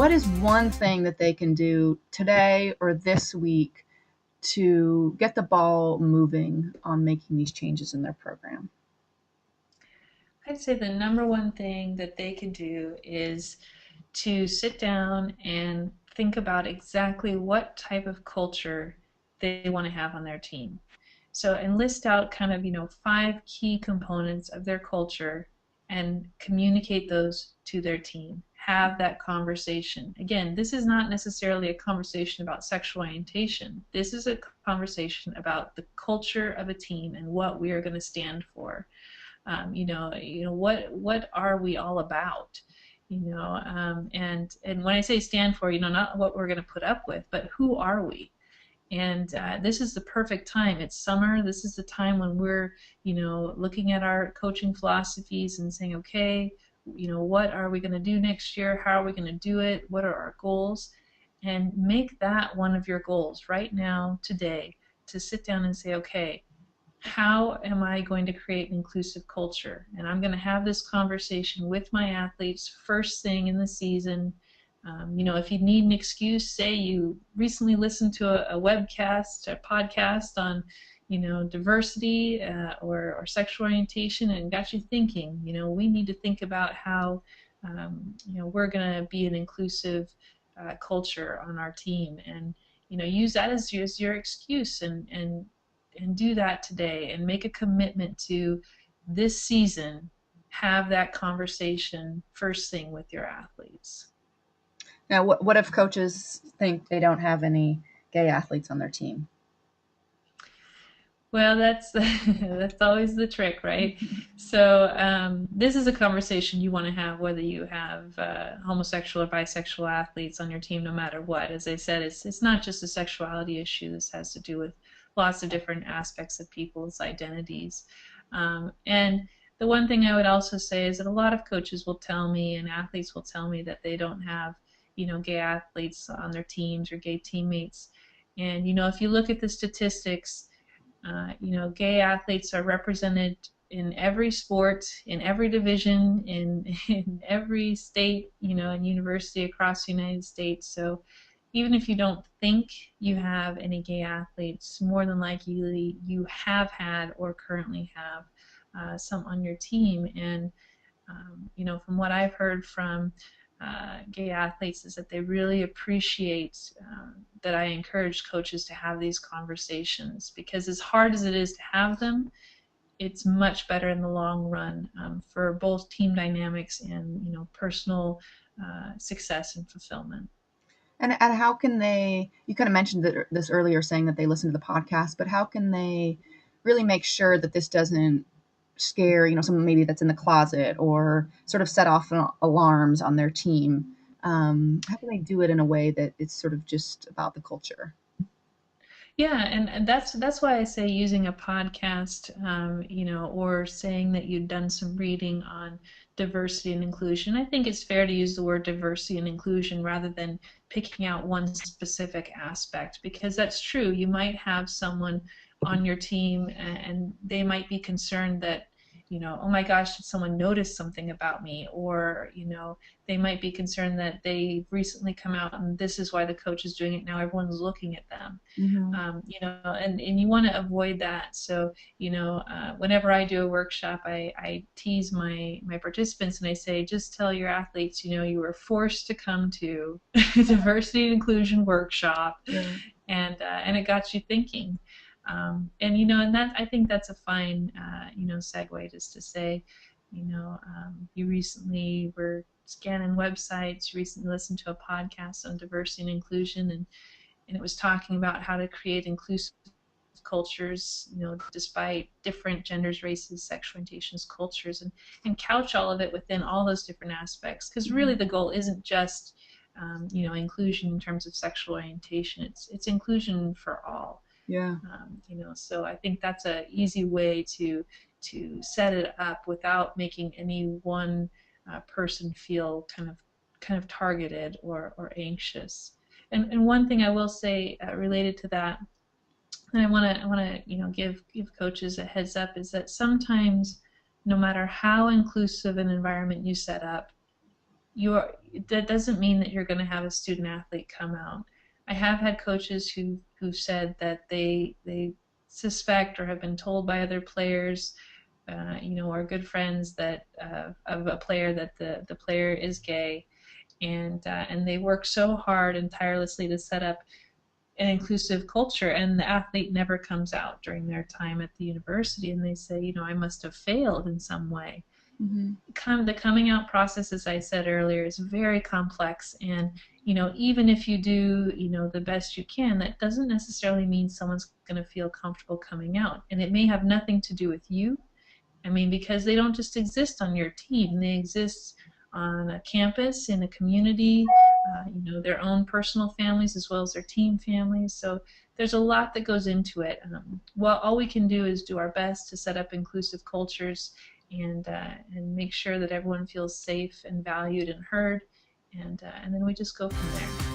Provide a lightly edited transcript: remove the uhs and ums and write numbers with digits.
what is one thing that they can do today or this week to get the ball moving on making these changes in their program? I'd say the number one thing that they can do is to sit down and think about exactly what type of culture they want to have on their team. So, and list out kind of, 5 key components of their culture and communicate those to their team. Have that conversation. Again, this is not necessarily a conversation about sexual orientation. This is a conversation about the culture of a team and what we are going to stand for. What are we all about? And when I say stand for, not what we're going to put up with, but who are we? And this is the perfect time. It's summer. This is the time when we're, looking at our coaching philosophies and saying, okay, what are we going to do next year? How are we going to do it? What are our goals? And make that one of your goals right now, today, to sit down and say, okay, how am I going to create an inclusive culture? And I'm going to have this conversation with my athletes first thing in the season. If you need an excuse, say you recently listened to a webcast, a podcast on, diversity or sexual orientation and got you thinking, we need to think about how, we're going to be an inclusive culture on our team. And, use that as your excuse and do that today and make a commitment to this season have that conversation first thing with your athletes. Now, what if coaches think they don't have any gay athletes on their team? Well, that's that's always the trick, right? So this is a conversation you want to have whether you have homosexual or bisexual athletes on your team, no matter what. As I said, it's not just a sexuality issue. This has to do with lots of different aspects of people's identities. And the one thing I would also say is that a lot of coaches will tell me and athletes will tell me that they don't have, gay athletes on their teams or gay teammates. And, if you look at the statistics, gay athletes are represented in every sport, in every division, in every state, and university across the United States. So even if you don't think you have any gay athletes, more than likely you have had or currently have some on your team. And, from what I've heard from gay athletes is that they really appreciate that I encourage coaches to have these conversations, because as hard as it is to have them, it's much better in the long run for both team dynamics and personal success and fulfillment. And how can they, you kind of mentioned this earlier saying that they listen to the podcast, but how can they really make sure that this doesn't scare, someone maybe that's in the closet or sort of set off alarms on their team? How can they do it in a way that it's sort of just about the culture? Yeah, and that's why I say using a podcast, or saying that you've done some reading on diversity and inclusion. I think it's fair to use the word diversity and inclusion rather than picking out one specific aspect, because that's true. You might have someone on your team and they might be concerned that, oh my gosh, did someone notice something about me? Or, they might be concerned that they've recently come out and this is why the coach is doing it now. Everyone's looking at them. Mm-hmm. And you want to avoid that. So, whenever I do a workshop, I tease my participants and I say, just tell your athletes, you were forced to come to a diversity and inclusion workshop, Yeah. and it got you thinking. And that I think that's a fine, segue just to say, you recently were scanning websites, you recently listened to a podcast on diversity and inclusion, and it was talking about how to create inclusive cultures, despite different genders, races, sexual orientations, cultures, and couch all of it within all those different aspects. Because really, the goal isn't just, inclusion in terms of sexual orientation. It's inclusion for all. Yeah. So I think that's an easy way to set it up without making any one person feel kind of targeted or anxious. And one thing I will say related to that, and I want to give coaches a heads up, is that sometimes no matter how inclusive an environment you set up, you're that doesn't mean that you're going to have a student athlete come out. I have had coaches who said that they suspect or have been told by other players, or good friends that of a player that the player is gay, and they work so hard and tirelessly to set up an inclusive culture, and the athlete never comes out during their time at the university, and they say, I must have failed in some way. Mm-hmm. The coming out process, as I said earlier, is very complex, and even if you do the best you can, that doesn't necessarily mean someone's going to feel comfortable coming out, and it may have nothing to do with you. I mean, because they don't just exist on your team, they exist on a campus, in a community, their own personal families as well as their team families. So there's a lot that goes into it. Well, all we can do is do our best to set up inclusive cultures and make sure that everyone feels safe and valued and heard, and then we just go from there.